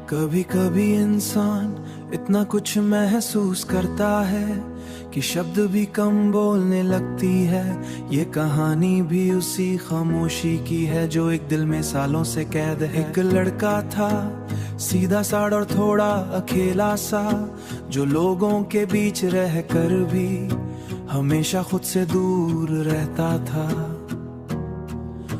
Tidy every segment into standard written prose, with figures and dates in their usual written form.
कभी कभी इंसान इतना कुछ महसूस करता है कि शब्द भी कम बोलने लगती है। ये कहानी भी उसी खामोशी की है जो एक दिल में सालों से कैद है। एक लड़का था सीधा साड़ और थोड़ा अकेला सा, जो लोगों के बीच रह कर भी हमेशा खुद से दूर रहता था।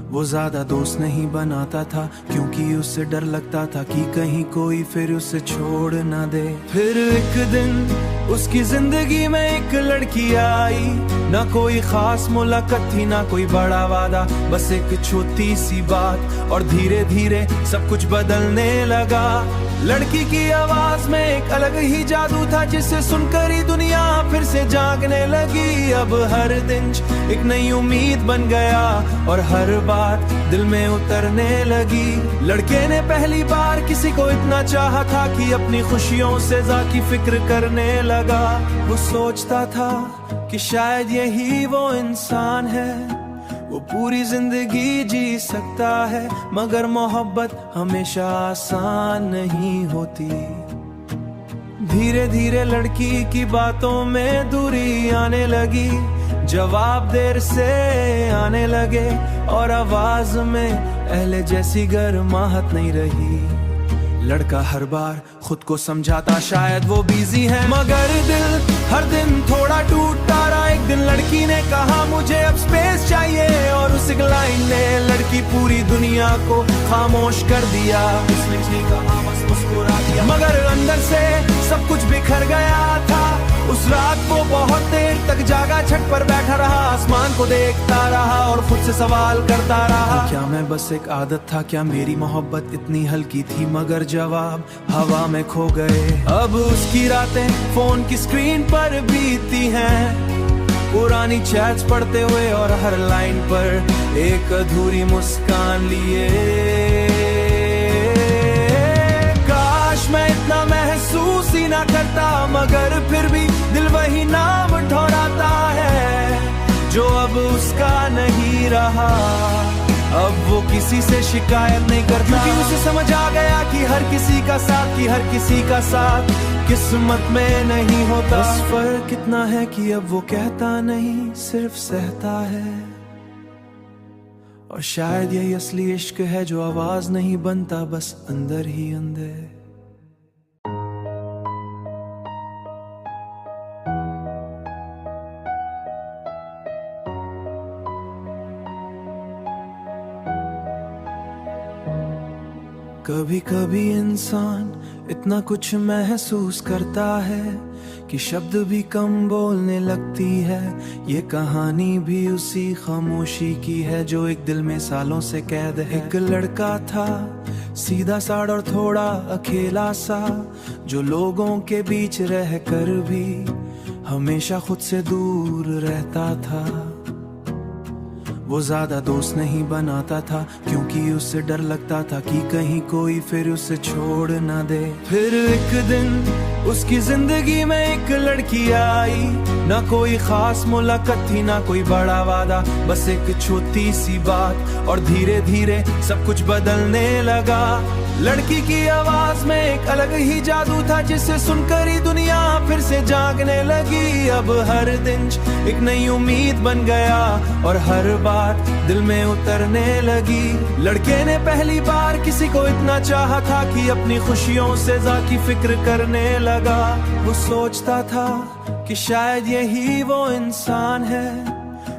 वो ज्यादा दोस्त नहीं बनाता था क्योंकि उससे डर लगता था कि कहीं कोई फिर उसे छोड़ ना दे। फिर एक दिन उसकी जिंदगी में एक लड़की आई, ना कोई खास मुलाकात थी ना कोई बड़ा वादा, बस एक छोटी सी बात और धीरे धीरे सब कुछ बदलने लगा। लड़की की आवाज में एक अलग ही जादू था जिसे सुनकर ही दुनिया फिर से जागने लगी। अब हर दिन एक नई उम्मीद बन गया और हर बात दिल में उतरने लगी। लड़के ने पहली बार किसी को इतना चाहा था कि अपनी खुशियों से ज़्यादा फिक्र करने लगा। वो सोचता था कि शायद यही वो इंसान है, वो पूरी जिंदगी जी सकता है, मगर मोहब्बत हमेशा आसान नहीं होती। धीरे धीरे लड़की की बातों में दूरी आने लगी, जवाब देर से आने लगे और आवाज में पहले जैसी गर्माहट नहीं रही। लड़का हर बार खुद को समझाता शायद वो बिजी है, मगर दिल हर दिन थोड़ा टूटता रहा। एक दिन लड़की ने कहा मुझे अब स्पेस चाहिए, और उस एक लाइन ने लड़की पूरी दुनिया को खामोश कर दिया। उसने ठीक कहा बस मुस्कुरा दिया, मगर अंदर से सब कुछ बिखर गया था। उस रात वो बहुत देर तक जागा, छत पर बैठा रहा, आसमान को देखता रहा और खुद से सवाल करता रहा, क्या मैं बस एक आदत था, क्या मेरी मोहब्बत इतनी हल्की थी? मगर जवाब हवा में खो गए। अब उसकी रातें फोन की स्क्रीन पर बीती हैं, पुरानी चैट्स पढ़ते हुए और हर लाइन पर एक अधूरी मुस्कान लिए। काश मैं इतना महसूस ही ना करता, मगर फिर भी दिल वही नाम ठहराता है जो अब उसका नहीं रहा। अब वो किसी से शिकायत नहीं करता क्योंकि उसे समझ आ गया कि हर किसी का साथ, कि हर किसी का साथ किस्मत में नहीं होता। बस फर्क इतना है कि अब वो कहता नहीं, सिर्फ सहता है। और शायद यही असली इश्क है जो आवाज नहीं बनता, बस अंदर ही अंदर। कभी कभी इंसान इतना कुछ महसूस करता है कि शब्द भी कम बोलने लगती है। ये कहानी भी उसी खामोशी की है जो एक दिल में सालों से कैद है। एक लड़का था सीधा साड़ और थोड़ा अकेला सा, जो लोगों के बीच रह कर भी हमेशा खुद से दूर रहता था। वो ज्यादा दोस्त नहीं बनाता था क्योंकि उससे डर लगता था कि कहीं कोई फिर उसे छोड़ ना दे। फिर एक दिन उसकी जिंदगी में एक लड़की आई, ना कोई खास मुलाकात थी ना कोई बड़ा वादा, बस एक छोटी सी बात और धीरे धीरे सब कुछ बदलने लगा। लड़की की आवाज में एक अलग ही जादू था जिसे सुनकर ही दुनिया फिर से जागने लगी। अब हर दिन एक नई उम्मीद बन गया और हर बात दिल में उतरने लगी। लड़के ने पहली बार किसी को इतना चाहा था कि अपनी खुशियों से ज़्यादा फिक्र करने लगा। वो सोचता था कि शायद यही वो इंसान है,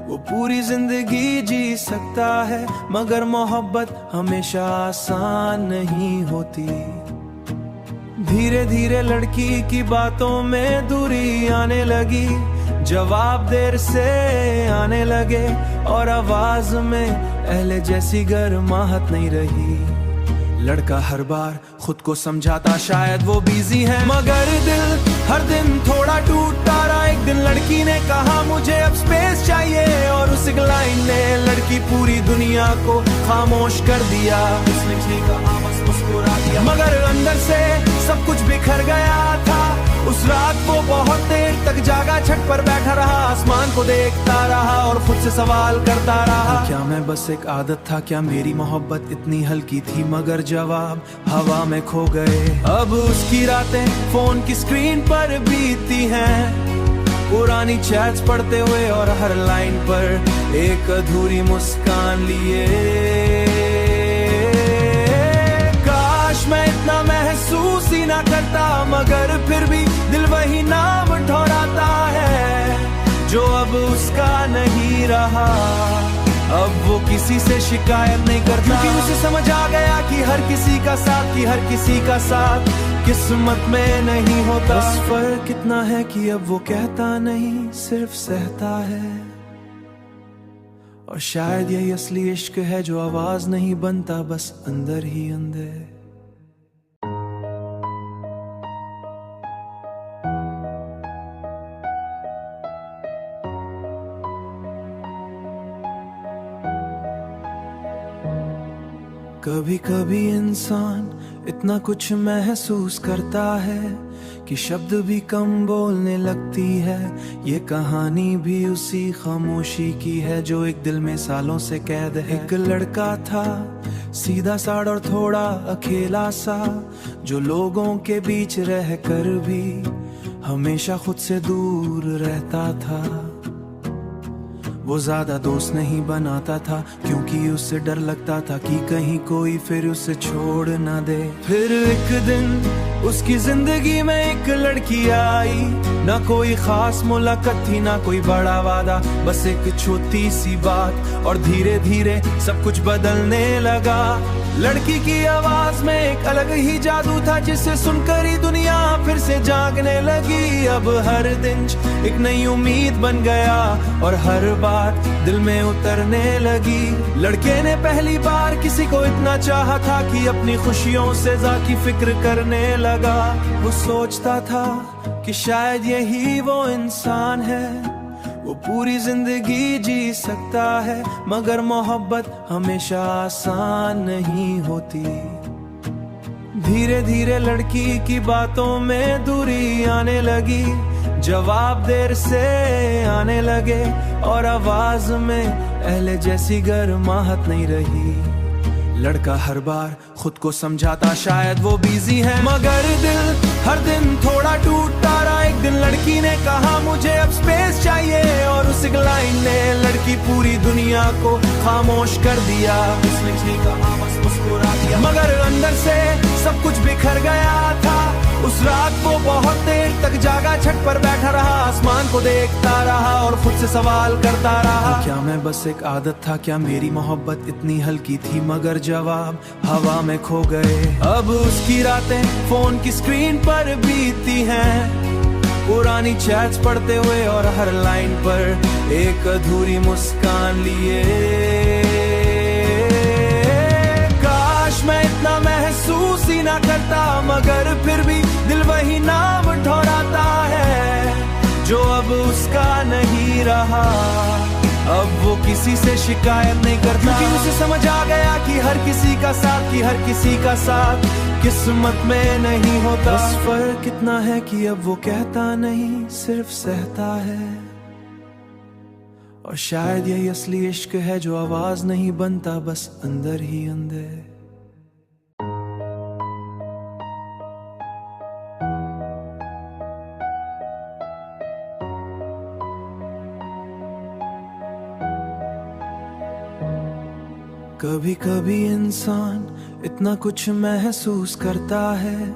वो पूरी जिंदगी जी सकता है, मगर मोहब्बत हमेशा आसान नहीं होती। धीरे धीरे लड़की की बातों में दूरी आने लगी, जवाब देर से आने लगे और आवाज में पहले जैसी गर्माहट नहीं रही। लड़का हर बार खुद को समझाता शायद वो बिजी है, मगर दिल हर दिन थोड़ा टूटता रहा। एक दिन लड़की ने कहा मुझे अब स्पेस चाहिए, और उस एक लाइन ने लड़की पूरी दुनिया को खामोश कर दिया। उसने ठीक कहा बस मुस्कुरा दिया, मगर अंदर से सब कुछ बिखर गया था। उस रात वो बहुत देर तक जागा, छत पर बैठा रहा, आसमान को देखता रहा और खुद से सवाल करता रहा, क्या मैं बस एक आदत था, क्या मेरी मोहब्बत इतनी हल्की थी? मगर जवाब हवा में खो गए। अब उसकी रातें फोन की स्क्रीन पर बीती हैं, पुरानी चैट्स पढ़ते हुए और हर लाइन पर एक अधूरी मुस्कान लिए। काश मैं इतना महसूस ही ना करता, मगर फिर भी दिल वही नाम ठहराता है जो अब उसका नहीं रहा। अब वो किसी से शिकायत नहीं करता, क्योंकि उसे समझ आ गया कि हर किसी का साथ, कि हर किसी का साथ किस्मत में नहीं होता। बस फर्क इतना है कि अब वो कहता नहीं, सिर्फ सहता है। और शायद यही असली इश्क है, जो आवाज नहीं बनता, बस अंदर ही अंदर। कभी कभी इंसान इतना कुछ महसूस करता है कि शब्द भी कम बोलने लगती है। ये कहानी भी उसी खामोशी की है जो एक दिल में सालों से कैद है। एक लड़का था सीधा साड़ और थोड़ा अकेला सा, जो लोगों के बीच रहकर भी हमेशा खुद से दूर रहता था। वो ज्यादा दोस्त नहीं बनाता था, क्योंकि उससे डर लगता था कि कहीं कोई फिर उसे छोड़ ना दे। फिर एक दिन उसकी जिंदगी में एक लड़की आई, ना कोई खास मुलाकात थी, ना कोई बड़ा वादा, बस एक छोटी सी बात, और धीरे धीरे सब कुछ बदलने लगा। लड़की की आवाज में एक अलग ही जादू था, जिसे सुनकर ही दुनिया फिर से जागने लगी। अब हर दिन एक नई उम्मीद बन गया और हर बात दिल में उतरने लगी। लड़के ने पहली बार किसी को इतना चाहा था कि अपनी खुशियों से ज़्यादा फिक्र करने लगा। वो सोचता था कि शायद यही वो इंसान है, वो पूरी जिंदगी जी सकता है, मगर मोहब्बत हमेशा आसान नहीं होती। धीरे धीरे लड़की की बातों में दूरी आने लगी, जवाब देर से आने लगे, और आवाज में पहले जैसी गर्माहट नहीं रही। लड़का हर बार खुद को समझाता शायद वो बिजी है, मगर दिल हर दिन थोड़ा टूटता रहा। एक दिन लड़की ने कहा मुझे अब स्पेस चाहिए, और उस लाइन ने लड़की पूरी दुनिया को खामोश कर दिया। उसने कहा बस मुस्कुरा दिया, मगर अंदर से सब कुछ बिखर गया था। उस रात वो बहुत देर तक जागा, छत पर बैठा रहा, आसमान को देखता रहा और खुद से सवाल करता रहा, क्या मैं बस एक आदत था, क्या मेरी मोहब्बत इतनी हल्की थी? मगर जवाब हवा में खो गए। अब उसकी रातें फोन की स्क्रीन पर बीती हैं, पुरानी चैट्स पढ़ते हुए और हर लाइन पर एक अधूरी मुस्कान लिए। काश मैं इतना महसूस ही ना करता, मगर फिर भी दिल वही नाम ठहराता है जो अब उसका नहीं रहा। अब वो किसी से शिकायत नहीं करता, क्योंकि उसे समझ आ गया कि हर किसी का साथ, कि हर किसी का साथ किस्मत में नहीं होता। बस फर्क इतना है कि अब वो कहता नहीं, सिर्फ सहता है। और शायद यही असली इश्क है, जो आवाज नहीं बनता, बस अंदर ही अंदर। कभी कभी इंसान इतना कुछ महसूस करता है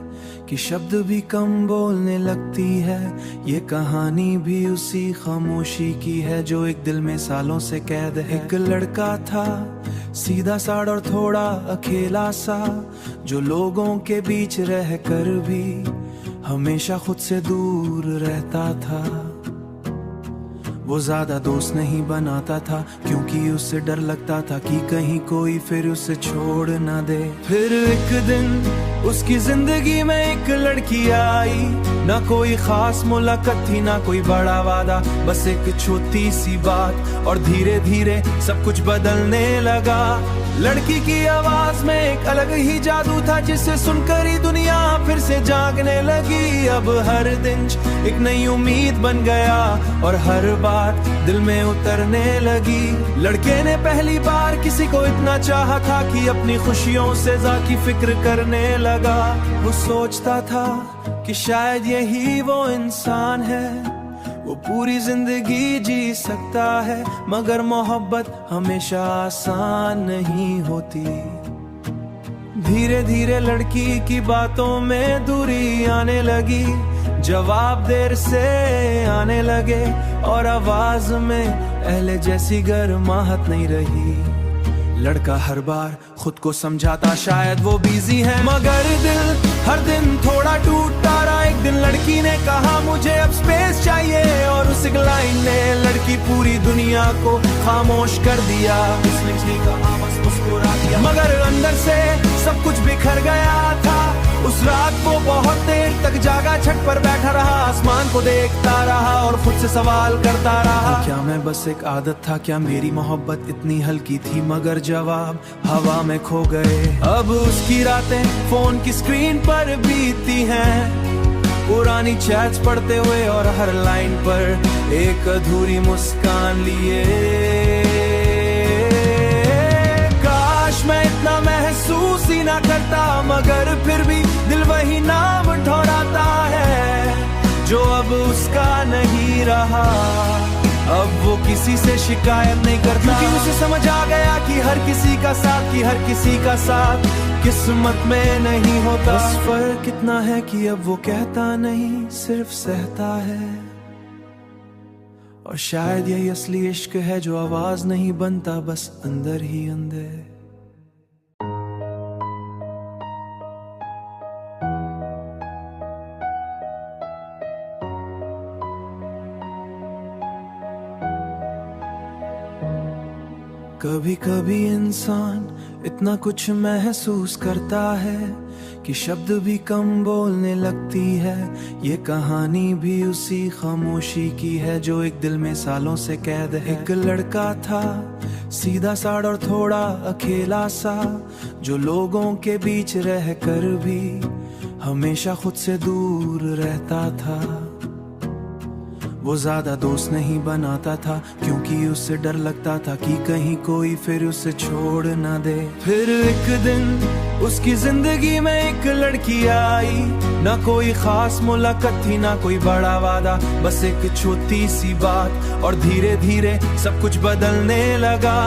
कि शब्द भी कम बोलने लगती है। ये कहानी भी उसी खामोशी की है जो एक दिल में सालों से कैद है। एक लड़का था सीधा साड़ और थोड़ा अकेला सा, जो लोगों के बीच रहकर भी हमेशा खुद से दूर रहता था। वो ज्यादा दोस्त नहीं बनाता था, क्योंकि उससे डर लगता था कि कहीं कोई फिर उसे छोड़ ना दे। फिर एक दिन उसकी जिंदगी में एक लड़की आई, ना कोई खास मुलाकात थी, ना कोई बड़ा वादा, बस एक छोटी सी बात, और धीरे धीरे सब कुछ बदलने लगा। लड़की की आवाज में एक अलग ही जादू था, जिसे सुनकर ही दुनिया फिर से जागने लगी। अब हर दिन एक नई उम्मीद बन गया और हर बात दिल में उतरने लगी। लड़के ने पहली बार किसी को इतना चाहा था कि अपनी खुशियों से ज़्यादा फिक्र करने लगा। वो सोचता था कि शायद यही वो इंसान है, वो पूरी जिंदगी जी सकता है, मगर मोहब्बत हमेशा आसान नहीं होती। धीरे धीरे लड़की की बातों में दूरी आने लगी, जवाब देर से आने लगे और आवाज में पहले जैसी गर्माहट नहीं रही। लड़का हर बार खुद को समझाता शायद वो बिजी है, मगर दिल हर दिन थोड़ा टूटता रहा। एक दिन लड़की ने कहा मुझे अब स्पेस चाहिए, और उस एक लाइन ने लड़की पूरी दुनिया को खामोश कर दिया। उसने कहा बस मुस्कुरा दिया, मगर अंदर से सब कुछ बिखर गया था। उस रात वो बहुत देर तक जागा, छत पर बैठा रहा, आसमान को देखता रहा और खुद से सवाल करता रहा, क्या मैं बस एक आदत था, क्या मेरी मोहब्बत इतनी हल्की थी? मगर जवाब हवा में खो गए। अब उसकी रातें फोन की स्क्रीन पर बीतती हैं, पुरानी चैट्स पढ़ते हुए और हर लाइन पर एक अधूरी मुस्कान लिए। काश मैं इतना महसूस ही ना करता, मगर फिर भी दिल वही नाम ठहराता है जो अब उसका नहीं रहा। अब वो किसी से शिकायत नहीं करता, क्योंकि उसे समझ आ गया कि हर किसी का साथ, कि हर किसी का साथ किस्मत में नहीं होता। बस फर्क इतना है कि अब वो कहता नहीं, सिर्फ सहता है। और शायद यही असली इश्क है, जो आवाज नहीं बनता, बस अंदर ही अंदर। कभी कभी इंसान इतना कुछ महसूस करता है कि शब्द भी कम बोलने लगती है। ये कहानी भी उसी खामोशी की है जो एक दिल में सालों से कैद है। एक लड़का था सीधा साड़ और थोड़ा अकेला सा, जो लोगों के बीच रह कर भी हमेशा खुद से दूर रहता था। वो ज्यादा दोस्त नहीं बनाता था, क्योंकि उससे डर लगता था कि कहीं कोई फिर उसे छोड़ ना दे। फिर एक दिन उसकी जिंदगी में एक लड़की आई, ना कोई खास मुलाकात थी, ना कोई बड़ा वादा, बस एक छोटी सी बात, और धीरे धीरे सब कुछ बदलने लगा।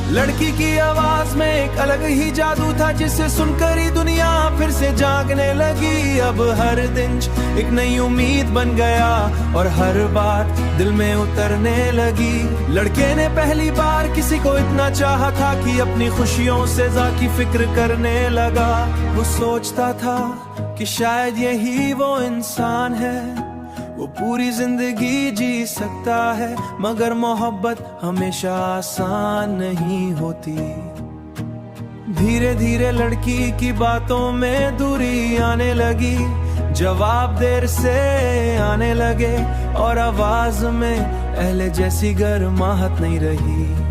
लड़की की आवाज में एक अलग ही जादू था, जिसे सुनकर ही दुनिया फिर से जागने लगी। अब हर दिन एक नई उम्मीद बन गया और हर बात दिल में उतरने लगी। लड़के ने पहली बार किसी को इतना चाहा था कि अपनी खुशियों से ज़्यादा फिक्र करने लगा। वो सोचता था कि शायद यही वो इंसान है, वो पूरी जिंदगी जी सकता है, मगर मोहब्बत हमेशा आसान नहीं होती। धीरे धीरे लड़की की बातों में दूरी आने लगी, जवाब देर से आने लगे और आवाज में पहले जैसी गर्माहट नहीं रही।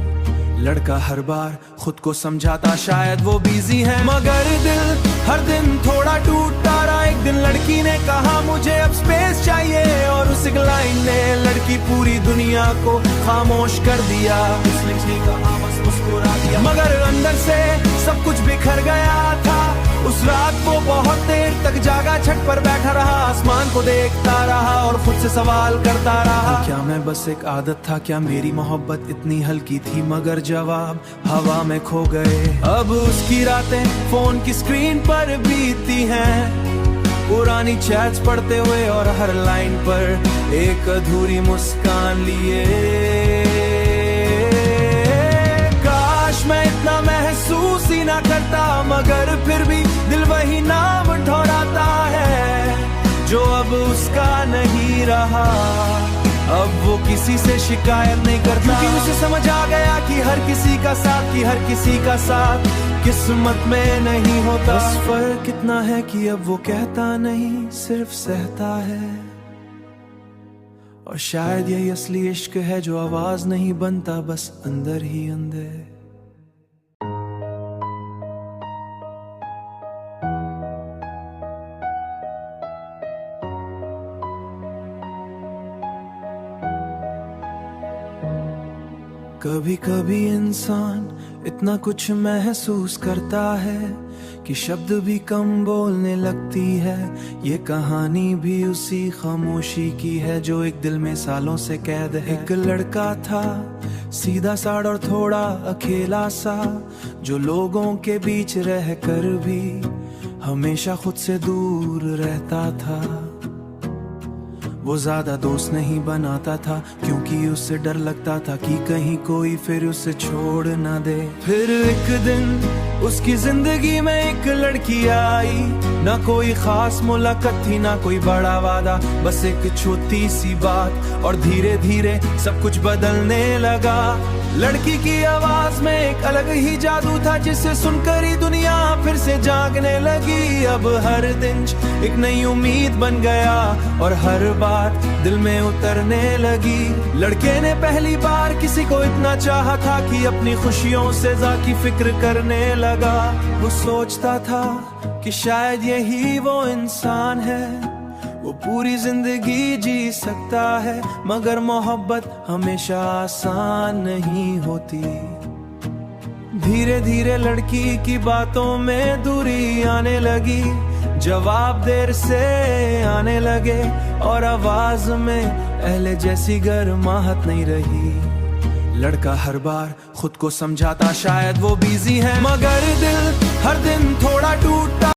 लड़का हर बार खुद को समझाता शायद वो बिजी है, मगर दिल हर दिन थोड़ा टूटता रहा। एक दिन लड़की ने कहा मुझे अब स्पेस चाहिए, और उस एक लाइन ने लड़की पूरी दुनिया को खामोश कर दिया। उसने कहा बस मुस्कुरा दिया, मगर अंदर से सब कुछ बिखर गया था। उस रात वो बहुत देर तक जागा, छत पर बैठा रहा, आसमान को देखता रहा और खुद से सवाल करता रहा, क्या मैं बस एक आदत था, क्या मेरी मोहब्बत इतनी हल्की थी? मगर जवाब हवा में खो गए। अब उसकी रातें फोन की स्क्रीन पर बीतती हैं, पुरानी चैट्स पढ़ते हुए और हर लाइन पर एक अधूरी मुस्कान लिए। काश मैं इतना महसूस ही ना करता, मगर फिर भी दिल वही नाम ठहराता है जो अब उसका नहीं रहा। अब वो किसी से शिकायत नहीं करता, क्योंकि उसे समझ आ गया कि हर किसी का साथ, कि हर किसी का साथ किस्मत में नहीं होता। बस फर्क इतना है कि अब वो कहता नहीं, सिर्फ सहता है। और शायद यही असली इश्क है, जो आवाज नहीं बनता, बस अंदर ही अंदर। कभी कभी इंसान इतना कुछ महसूस करता है कि शब्द भी कम बोलने लगती है। ये कहानी भी उसी खामोशी की है जो एक दिल में सालों से कैद है। एक लड़का था सीधा साड़ और थोड़ा अकेला सा, जो लोगों के बीच रहकर भी हमेशा खुद से दूर रहता था। वो ज्यादा दोस्त नहीं बनाता था क्योंकि उससे डर लगता था कि कहीं कोई फिर उसे छोड़ ना दे। फिर एक दिन उसकी जिंदगी में एक लड़की आई, ना कोई खास मुलाकात थी ना कोई बड़ा वादा, बस एक छोटी सी बात और धीरे धीरे सब कुछ बदलने लगा। लड़की की आवाज में एक अलग ही जादू था जिसे सुनकर ही दुनिया फिर से जागने लगी। अब हर दिन एक नई उम्मीद बन गया और हर बात दिल में उतरने लगी। लड़के ने पहली बार किसी को इतना चाहा था कि अपनी खुशियों से ज्यादा फिक्र करने लगा। वो सोचता था कि शायद यही वो इंसान है, वो पूरी जिंदगी जी सकता है, मगर मोहब्बत हमेशा आसान नहीं होती। धीरे धीरे लड़की की बातों में दूरी आने लगी, जवाब देर से आने लगे और आवाज में पहले जैसी गर्माहट नहीं रही। लड़का हर बार खुद को समझाता शायद वो बिजी है, मगर दिल हर दिन थोड़ा टूटता